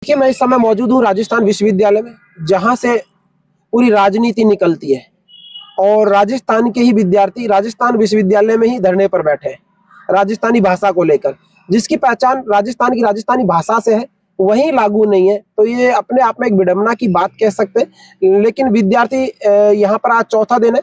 देखिए, मैं इस समय मौजूद हूँ राजस्थान विश्वविद्यालय में, जहाँ से पूरी राजनीति निकलती है और राजस्थान के ही विद्यार्थी राजस्थान विश्वविद्यालय में ही धरने पर बैठे हैं राजस्थानी भाषा को लेकर, जिसकी पहचान राजस्थान की राजस्थानी भाषा से है, वहीं लागू नहीं है। तो ये अपने आप में एक विडंबना की बात कह सकते हैं। लेकिन विद्यार्थी यहाँ पर आज चौथा दिन है।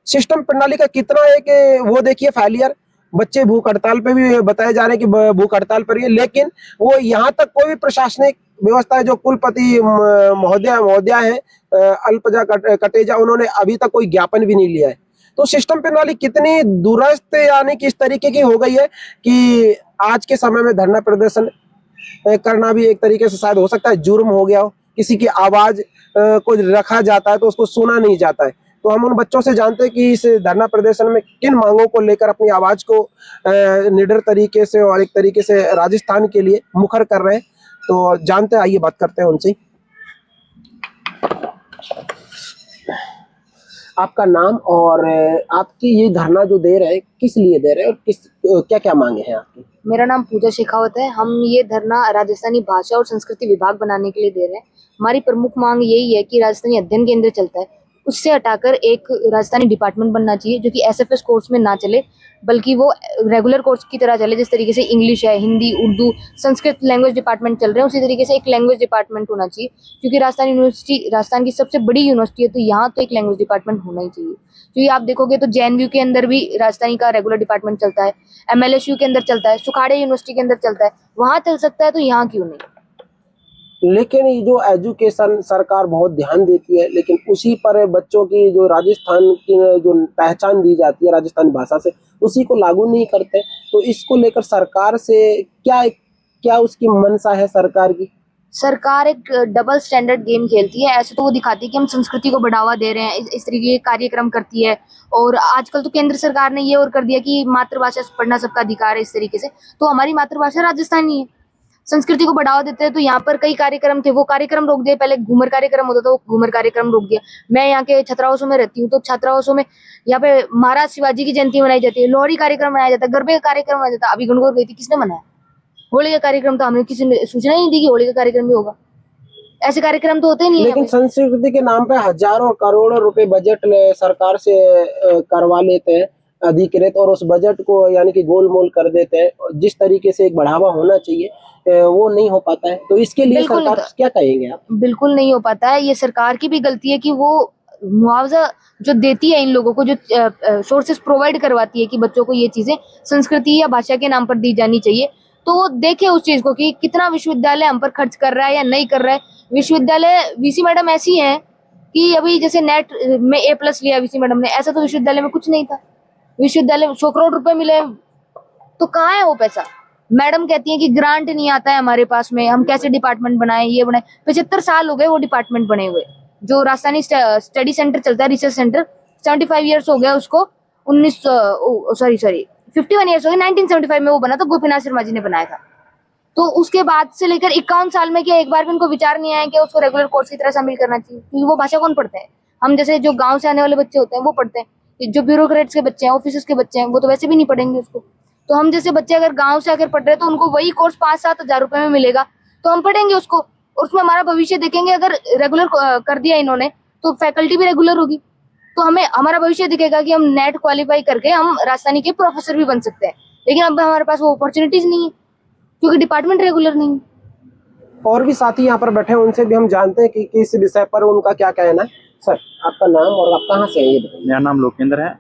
सिस्टम प्रणाली का कितना है कि वो देखिए फेलियर, बच्चे भूख हड़ताल पे भी बताए जा रहे हैं कि भूख हड़ताल पर ही है, लेकिन वो यहाँ तक कोई भी प्रशासनिक व्यवस्था है, जो कुलपति महोदया है अल्पजा कटेजा, उन्होंने अभी तक कोई ज्ञापन भी नहीं लिया है। तो सिस्टम प्रणाली कितनी दुरुस्त यानी कि इस तरीके की हो गई है कि आज के समय में धरना प्रदर्शन करना भी एक तरीके से शायद हो सकता है जुर्म हो गया हो। किसी की आवाज को रखा जाता है तो उसको सुना नहीं जाता है। तो हम उन बच्चों से जानते हैं कि इस धरना प्रदर्शन में किन मांगों को लेकर अपनी आवाज को निडर तरीके से और एक तरीके से राजस्थान के लिए मुखर कर रहे हैं। तो जानते हैं, आइए बात करते हैं उनसे। आपका नाम और आपकी ये धरना जो दे रहे हैं किस लिए दे रहे हैं और किस क्या क्या मांगे हैं आपकी? मेरा नाम पूजा शेखावत है। हम ये धरना राजस्थानी भाषा और संस्कृति विभाग बनाने के लिए दे रहे हैं। हमारी प्रमुख मांग यही है कि राजस्थानी अध्ययन केंद्र चलता है, उससे हटाकर एक राजस्थानी डिपार्टमेंट बनना चाहिए जो कि एसएफएस कोर्स में ना चले, बल्कि वो रेगुलर कोर्स की तरह चले। जिस तरीके से इंग्लिश है, हिंदी, उर्दू, संस्कृत लैंग्वेज डिपार्टमेंट चल रहे हैं, उसी तरीके से एक लैंग्वेज डिपार्टमेंट होना चाहिए। क्योंकि राजस्थान यूनिवर्सिटी राजस्थान की सबसे बड़ी यूनिवर्सिटी है, तो यहाँ तो एक लैंग्वेज डिपार्टमेंट होना ही चाहिए। क्योंकि आप देखोगे तो जेएनयू के अंदर भी राजस्थानी का रेगुलर डिपार्टमेंट चलता है, एमएलएसयू के अंदर चलता है, सुखाड़े यूनिवर्सिटी के अंदर चलता है, वहाँ चल सकता है, तो यहाँ क्यों नहीं? लेकिन ये जो एजुकेशन सरकार बहुत ध्यान देती है, लेकिन उसी पर बच्चों की जो राजस्थान की जो पहचान दी जाती है राजस्थानी भाषा से, उसी को लागू नहीं करते। तो इसको लेकर सरकार से क्या क्या उसकी मंशा है सरकार की? सरकार एक डबल स्टैंडर्ड गेम खेलती है। ऐसे तो वो दिखाती है कि हम संस्कृति को बढ़ावा दे रहे हैं, इस तरीके के कार्यक्रम करती है। और आजकल तो केंद्र सरकार ने ये और कर दिया कि मातृभाषा पढ़ना सबका अधिकार है, इस तरीके से। तो हमारी मातृभाषा राजस्थानी है, संस्कृति को बढ़ावा देते हैं। तो यहाँ पर कई कार्यक्रम थे, वो कार्यक्रम रोक दिए। पहले घूमर कार्यक्रम होता था, वो घूमर कार्यक्रम रोक दिया। मैं यहाँ के छात्रावासों में रहती हूँ, तो छात्रावासों में यहाँ पे महाराज शिवाजी की जयंती मनाई जाती है, लोहड़ी कार्यक्रम मनाया जाता है, गरबे का कार्यक्रम मनाया जाता है। अभी गणगौर गई थी, किसने मनाया? होली का कार्यक्रम तो हमने किसी ने सूचना ही नहीं दी कि होली का कार्यक्रम भी होगा। ऐसे कार्यक्रम तो होते ही नहीं है। लेकिन संस्कृति के नाम पे हजारों करोड़ों रुपए बजट सरकार से करवा लेते हैं अधिकृत, और उस बजट को यानी कि गोलमोल कर देते हैं। जिस तरीके से एक बढ़ावा होना चाहिए वो नहीं हो पाता है। तो इसके लिए सरकार क्या कहेंगे आप? बिल्कुल नहीं हो पाता है। ये सरकार की भी गलती है कि वो मुआवजा जो देती है इन लोगों को, जो सोर्सेस प्रोवाइड करवाती है कि बच्चों को ये चीजें संस्कृति या भाषा के नाम पर दी जानी चाहिए, तो वो देखे उस चीज को कि कितना विश्वविद्यालय हम पर खर्च कर रहा है या नहीं कर रहा है। विश्वविद्यालय वीसी मैडम ऐसी है कि अभी जैसे नेट में A+ लिया वीसी मैडम ने, ऐसा तो विश्वविद्यालय में कुछ नहीं था। विश्वविद्यालय में 100 करोड़ रुपए मिले, तो कहाँ है वो पैसा? मैडम कहती है कि ग्रांट नहीं आता है हमारे पास में, हम कैसे डिपार्टमेंट बनाए, ये बनाए। 75 साल हो गए वो डिपार्टमेंट बने हुए। जो राजस्थानी स्टडी सेंटर चलता है, रिसर्च सेंटर, 75 ईयर्स हो गया उसको। 51 ईयर्स हो गए। 1975 में वो बना था, गोपीनाथ शर्मा जी ने बनाया था। तो उसके बाद से लेकर 51 साल में क्या एक बार भी उनको विचार नहीं आया कि उसको रेगुलर कोर्स की तरह शामिल करना चाहिए? क्योंकि वो भाषा कौन पढ़ता है? हम जैसे जो गांव से आने वाले बच्चे होते हैं वो पढ़ते हैं। जो ब्यूरोक्रेट्स के बच्चे हैं, ऑफिसर्स के बच्चे हैं, वो तो वैसे भी नहीं पढ़ेंगे उसको। तो हम जैसे बच्चे अगर गांव से आकर पढ़ रहे हैं, तो उनको वही कोर्स 5-7 हजार रुपए में मिलेगा, तो हम पढ़ेंगे उसको और उसमें हमारा भविष्य देखेंगे। अगर रेगुलर कर दिया इन्होंने, तो फैकल्टी भी रेगुलर होगी, तो हमें हमारा भविष्य दिखेगा कि हम नेट क्वालिफाई करके हम राजस्थानी के प्रोफेसर भी बन सकते हैं। लेकिन अब हमारे पास वो अपॉर्चुनिटीज नहीं है, क्योंकि डिपार्टमेंट रेगुलर नहीं है। और भी साथी यहाँ पर बैठे हैं, उनसे भी हम जानते हैं कि किस विषय पर उनका क्या कहना है। सर, आपका नाम और आप कहाँ से हैं ये बताइए। मेरा नाम लोकेंद्र है,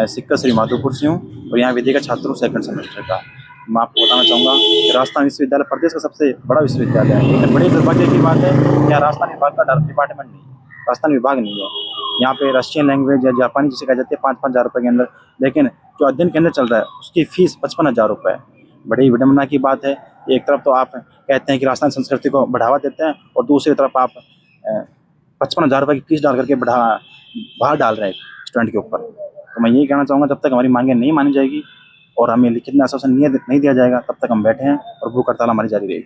सिक्का श्री माधोपुर से हूँ और यहाँ विधि का छात्र हूँ, 2nd सेमेस्टर का। मैं आपको बताना चाहूँगा कि राजस्थान विश्वविद्यालय प्रदेश का सबसे बड़ा विश्वविद्यालय है, लेकिन बड़े दुर्भाग्य की बात है कि यहाँ राजस्थान विभाग का डिपार्टमेंट नहीं है, राजस्थान विभाग नहीं है। यहाँ पे रशियन लैंग्वेज या जापानी जिसे कहा जाती है 5-5 हज़ार रुपये के अंदर, लेकिन जो अध्ययन केंद्र चल रहा है उसकी फीस 55 हज़ार रुपये है। बड़ी विडम्बना की बात है। एक तरफ तो आप कहते हैं कि राजस्थान संस्कृति को बढ़ावा देते हैं और दूसरी तरफ आप 55 हज़ार रुपये की फीस डाल करके भार डाल रहे हैं स्टूडेंट के ऊपर। तो मैं यही कहना चाहूँगा, जब तक हमारी मांगें नहीं मानी जाएगी और हमें लिखित में आश्वासन नहीं दिया जाएगा, तब तक हम बैठे हैं और भूख हड़ताल हमारी जारी रहेगी।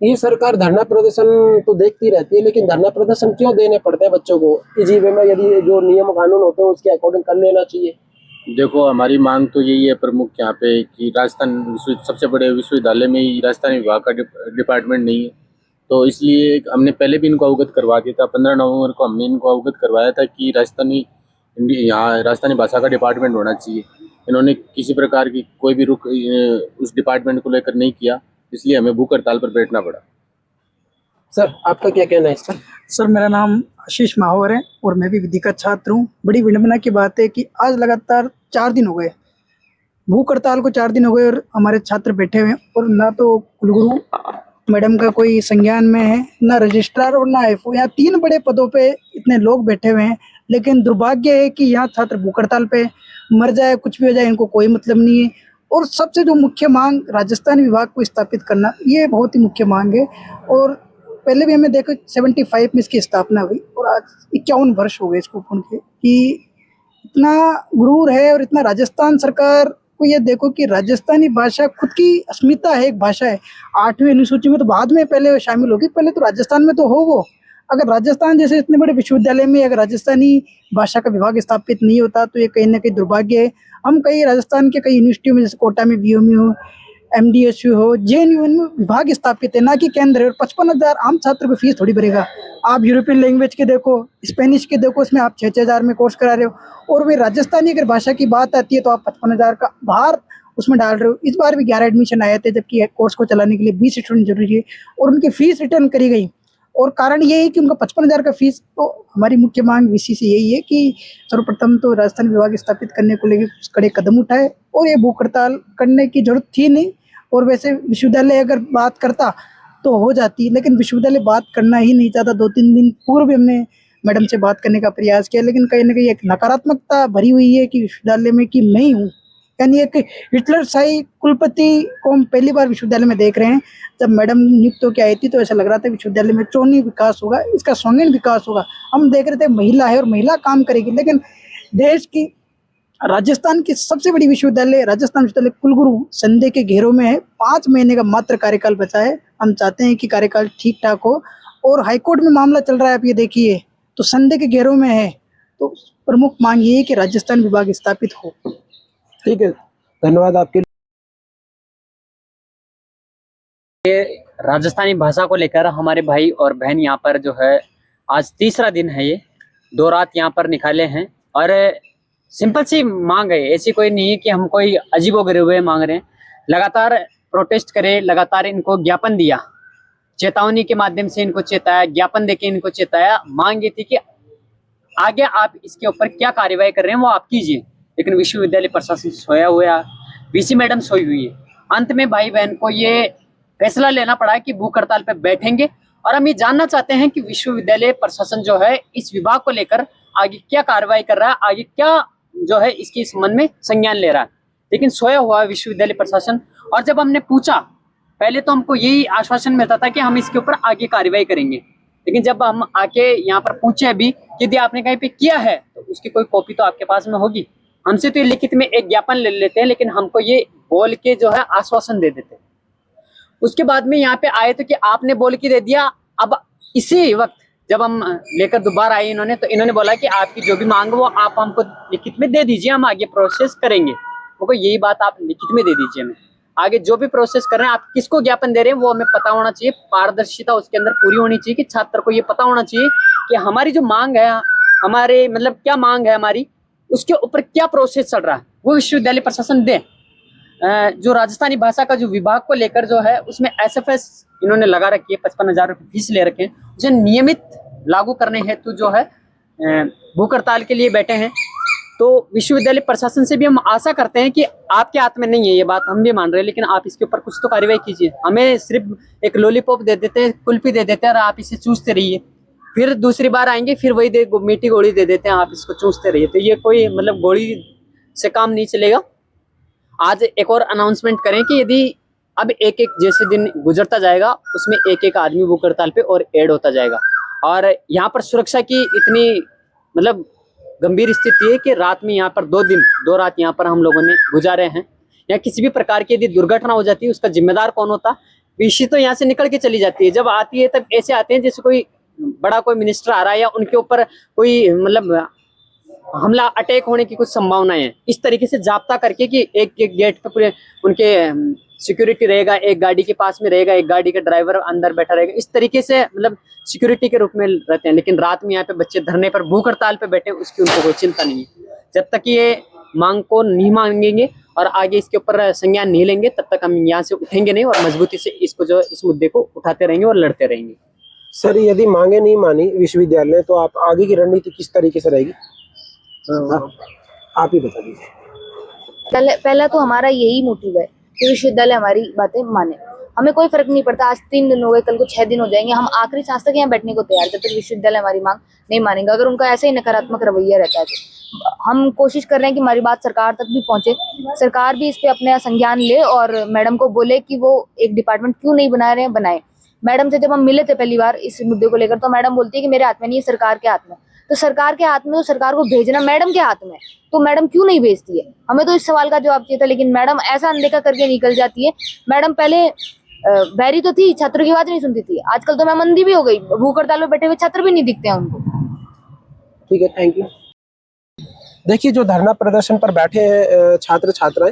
ये सरकार धरना प्रदर्शन तो देखती रहती है, लेकिन धरना प्रदर्शन क्यों देने पड़ते हैं बच्चों को? इसी वे में यदि जो नियम कानून होते हैं उसके अकॉर्डिंग कर लेना चाहिए। देखो, हमारी मांग तो यही है प्रमुख यहाँ पे कि राजस्थान सबसे बड़े विश्वविद्यालय में ही राजस्थानी विभाग का डिपार्टमेंट नहीं है। तो इसलिए हमने पहले भी इनको अवगत करवा दिया था। 15 नवंबर को हमने इनको अवगत करवाया था कि यहाँ राजस्थानी भाषा का डिपार्टमेंट होना चाहिए। इन्होंने किसी प्रकार की कोई भी रुख उस डिपार्टमेंट को लेकर नहीं किया, इसलिए हमें भूख हड़ताल पर बैठना पड़ा। सर आपका क्या कहना है इस पर? सर मेरा नाम आशीष माहौर है और मैं भी विधि का छात्र हूँ। बड़ी विडंबना की बात है कि आज लगातार 4 दिन हो गए, भूख हड़ताल को 4 दिन हो गए और हमारे छात्र बैठे हुए हैं और ना तो कुलगुरु मैडम का कोई संज्ञान में है, ना रजिस्ट्रार और ना एफओ। यहाँ 3 बड़े पदों पे इतने लोग बैठे हुए हैं, लेकिन दुर्भाग्य है कि यहाँ छात्र भूख हड़ताल पे मर जाए, कुछ भी हो जाए, इनको कोई मतलब नहीं है। और सबसे जो मुख्य मांग राजस्थान विभाग को स्थापित करना, ये बहुत ही मुख्य मांग है। और पहले भी हमें देखो 75 में इसकी स्थापना हुई और आज 51 वर्ष हो गए इसको पूर्ण के, कि इतना गुरूर है। और इतना राजस्थान सरकार को ये देखो कि राजस्थानी भाषा खुद की अस्मिता है, एक भाषा है। 8वीं अनुसूची में तो बाद में पहले शामिल होगी, पहले तो राजस्थान में तो हो वो। अगर राजस्थान जैसे इतने बड़े विश्वविद्यालय में अगर राजस्थानी भाषा का विभाग स्थापित नहीं होता तो ये कहीं ना कहीं दुर्भाग्य है। हम कई राजस्थान के कई यूनिवर्सिटियों में, जैसे कोटा में बीओएमयू हो, एमडीएसयू हो, जेएनयू, इनमें विभाग स्थापित है, ना कि केंद्र है। और 55,000 आम छात्र को फीस थोड़ी भरेगा। आप यूरोपियन लैंग्वेज के देखो, स्पेनिश के देखो, उसमें आप 6,000 में कोर्स करा रहे हो। और वे राजस्थानी अगर भाषा की बात आती है तो आप 55,000 का भार उसमें डाल रहे हो। इस बार भी 11 एडमिशन आए थे, जबकि कोर्स को चलाने के लिए 20 स्टूडेंट जरूरी है और उनकी फीस रिटर्न करी गई। और कारण ये है कि उनका 55,000 का फीस। तो हमारी मुख्य मांग वीसी से यही है कि सर्वप्रथम तो राजस्थान विभाग स्थापित करने को लेकर कुछ कड़े कदम उठाए, और ये भूख हड़ताल करने की जरूरत थी नहीं। और वैसे विश्वविद्यालय अगर बात करता तो हो जाती, लेकिन विश्वविद्यालय बात करना ही नहीं चाहता। 2-3 दिन पूर्व हमने मैडम से बात करने का प्रयास किया, लेकिन कहीं ना कहीं एक नकारात्मकता भरी हुई है कि विश्वविद्यालय में कि मैं ही हूँ, यानी एक हिटलर शाही कुलपति को हम पहली बार विश्वविद्यालय में देख रहे हैं। जब मैडम नियुक्त होकर आई थी तो ऐसा लग रहा था विश्वविद्यालय में चौनी विकास होगा, इसका सर्वांगीण विकास होगा। हम देख रहे थे महिला है और महिला काम करेगी, लेकिन देश की राजस्थान की सबसे बड़ी विश्वविद्यालय राजस्थान विश्वविद्यालय कुलगुरु संदेह के घेरों में है। 5 महीने का मात्र कार्यकाल बचा है। हम चाहते हैं कि कार्यकाल ठीक ठाक हो, और हाईकोर्ट में मामला चल रहा है, आप ये देखिए, तो संदेह के घेरों में है। तो प्रमुख मांग ये है कि राजस्थान विभाग स्थापित हो। ठीक है, धन्यवाद आपके। राजस्थानी भाषा को लेकर हमारे भाई और बहन यहाँ पर जो है, आज तीसरा दिन है, ये 2 रात यहाँ पर निकाले हैं। और सिंपल सी मांग है, ऐसी कोई नहीं है कि हम कोई अजीबोगरीब मांग रहे हैं। लगातार प्रोटेस्ट करे, लगातार इनको ज्ञापन दिया, चेतावनी के माध्यम से इनको चेताया, ज्ञापन देके इनको चेताया। मांग ये थी कि आगे आप इसके ऊपर क्या कार्रवाई कर रहे हैं वो आप कीजिए, लेकिन विश्वविद्यालय प्रशासन सोया हुआ, वीसी मैडम सोई हुई है। अंत में भाई बहन को ये फैसला लेना पड़ा कि भूख हड़ताल पे बैठेंगे। और हम ये जानना चाहते हैं कि विश्वविद्यालय प्रशासन जो है इस विभाग को लेकर आगे क्या कार्रवाई कर रहा है, आगे क्या जो है इसके संबंध में संज्ञान ले रहा है। लेकिन सोया हुआ है विश्वविद्यालय प्रशासन। और जब हमने पूछा, पहले तो हमको यही आश्वासन मिलता था कि हम इसके ऊपर आगे कार्रवाई करेंगे, लेकिन जब हम आके यहाँ पर पूछे अभी कि यदि आपने कहीं पे किया है तो उसकी कोई कॉपी तो आपके पास में होगी। हमसे तो ये लिखित में एक ज्ञापन ले लेते हैं, लेकिन हमको ये बोल के जो है आश्वासन दे देते हैं। उसके बाद में यहाँ पे आए तो कि आपने बोल के दे दिया। अब इसी वक्त जब हम लेकर दोबारा आए इन्होंने, तो इन्होंने बोला कि आपकी जो भी मांग वो आप हमको लिखित में दे दीजिए, हम आगे प्रोसेस करेंगे। वो यही बात आप लिखित में दे दीजिए हमें, आगे जो भी प्रोसेस कर रहे हैं, आप किसको ज्ञापन दे रहे हैं वो हमें पता होना चाहिए। पारदर्शिता उसके अंदर पूरी होनी चाहिए कि छात्र को ये पता होना चाहिए कि हमारी जो मांग है, हमारे मतलब क्या मांग है हमारी, उसके ऊपर क्या प्रोसेस चल रहा है, वो विश्वविद्यालय प्रशासन दे। जो राजस्थानी भाषा का जो विभाग को लेकर जो है उसमें एसएफएस इन्होंने लगा रखी है, 55,000 रुपये फीस ले रखे हैं, उसे नियमित लागू करने हेतु जो है भूख हड़ताल के लिए बैठे हैं। तो विश्वविद्यालय प्रशासन से भी हम आशा करते हैं कि आपके हाथ में नहीं है ये बात, हम भी मान रहे हैं, लेकिन आप इसके ऊपर कुछ तो कार्रवाई कीजिए। हमें सिर्फ एक लॉलीपॉप दे देते हैं, कुल्फी दे देते हैं और आप इसे चूसते रहिए, फिर दूसरी बार आएंगे फिर वही मीठी गोली दे देते हैं, आप इसको चूसते रहिए। तो ये कोई मतलब गोली से काम नहीं चलेगा। आज एक और अनाउंसमेंट करें कि यदि अब एक एक जैसे दिन गुजरता जाएगा उसमें एक एक आदमी भूख हड़ताल पे और ऐड होता जाएगा। और यहाँ पर सुरक्षा की इतनी मतलब गंभीर स्थिति है कि रात में यहाँ पर 2 रात यहाँ पर हम लोगों ने गुजारे हैं। या किसी भी प्रकार की यदि दुर्घटना हो जाती है उसका जिम्मेदार कौन होता? पीसी तो यहाँ से निकल के चली जाती है, जब आती है तब ऐसे आते हैं जैसे कोई बड़ा कोई मिनिस्टर आ रहा है या उनके ऊपर कोई मतलब हमला अटैक होने की कुछ संभावनाएं हैं। इस तरीके से जाब्ता करके कि एक एक गेट पे पूरे उनके सिक्योरिटी रहेगा, एक गाड़ी के पास में रहेगा, एक गाड़ी का ड्राइवर अंदर बैठा रहेगा, इस तरीके से मतलब सिक्योरिटी के रूप में रहते हैं। लेकिन रात में यहाँ पे बच्चे धरने पर भूख हड़ताल पे बैठे, उसकी उनको कोई चिंता नहीं है। जब तक ये मांग को नहीं मांगेंगे और आगे इसके ऊपर संज्ञान नहीं लेंगे, तब तक हम यहाँ से उठेंगे नहीं और मजबूती से इसको जो इस मुद्दे को उठाते रहेंगे और लड़ते रहेंगे। सर यदि मांगे नहीं मानी विश्वविद्यालय तो आप आगे की रणनीति किस तरीके से रहेगी, आप ही बता दीजिए। पहला तो हमारा यही मोटिव है कि विश्वविद्यालय हमारी बातें माने। हमें कोई फर्क नहीं पड़ता, आज 3 दिन हो गए, कल को 6 दिन हो जाएंगे, हम आखिरी सांस तक यहाँ बैठने को तैयार, जब तक विश्वविद्यालय हमारी मांग नहीं मानेंगे। अगर उनका ऐसा ही नकारात्मक रवैया रहता है तो हम कोशिश कर रहे हैं कि हमारी बात सरकार तक भी पहुंचे, सरकार भी इस पे अपना संज्ञान ले और मैडम को बोले कि वो एक डिपार्टमेंट क्यों नहीं बना रहे हैं, बनाए। मैडम से जब हम मिले थे पहली बार इस मुद्दे को लेकर, तो मैडम बोलती है कि मेरे हाथ में नहीं है, सरकार के हाथ में। तो सरकार के हाथ में, तो सरकार को भेजना मैडम के हाथ में है, तो मैडम क्यों नहीं भेजती है? हमें तो इस सवाल का जवाब चाहिए था, लेकिन मैडम ऐसा अनदेखा करके निकल जाती है। मैडम पहले बैरी तो थी, छात्रों की बात नहीं सुनती थी, आजकल तो मैं मंदी भी हो गई, भूख हड़ताल में बैठे हुए छात्र भी नहीं दिखते हैं उनको। ठीक है, थैंक यू। देखिए जो धरना प्रदर्शन पर बैठे हैं छात्र छात्राएं,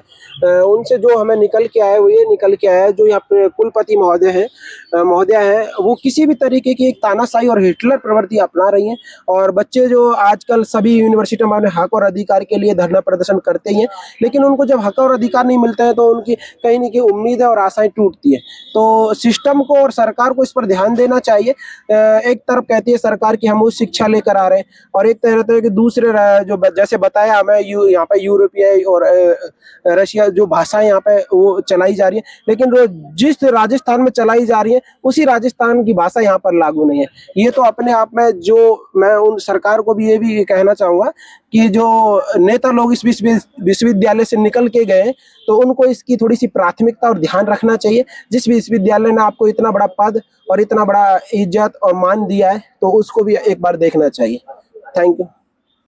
उनसे जो हमें निकल के आया वो ये निकल के आया, जो यहाँ पे कुलपति महोदय हैं वो किसी भी तरीके की एक तानाशाही और हिटलर प्रवृत्ति अपना रही हैं। और बच्चे जो आजकल सभी यूनिवर्सिटी में हक और अधिकार के लिए धरना प्रदर्शन करते ही हैं, लेकिन उनको जब हक और अधिकार नहीं मिलते हैं तो उनकी कहीं न कहीं उम्मीदें और आशाएं टूटती है। तो सिस्टम को और सरकार को इस पर ध्यान देना चाहिए। एक तरफ कहती है सरकार की हम उच्च शिक्षा लेकर आ रहे हैं, और एक तरह है कि दूसरे जो जैसे बताया हमें यहाँ पे यूरोपीय और रशिया जो भाषाएं यहाँ पे वो चलाई जा रही है, लेकिन जिस राजस्थान में चलाई जा रही है उसी राजस्थान की भाषा यहाँ पर लागू नहीं है। ये तो अपने आप में जो मैं उन सरकार को भी ये भी कहना चाहूँगा कि जो नेता लोग इस विश्वविद्यालय से निकल के गए तो उनको इसकी थोड़ी सी प्राथमिकता और ध्यान रखना चाहिए। जिस विश्वविद्यालय ने आपको इतना बड़ा पद और इतना बड़ा इज्जत और मान दिया है तो उसको भी एक बार देखना चाहिए। Thank you.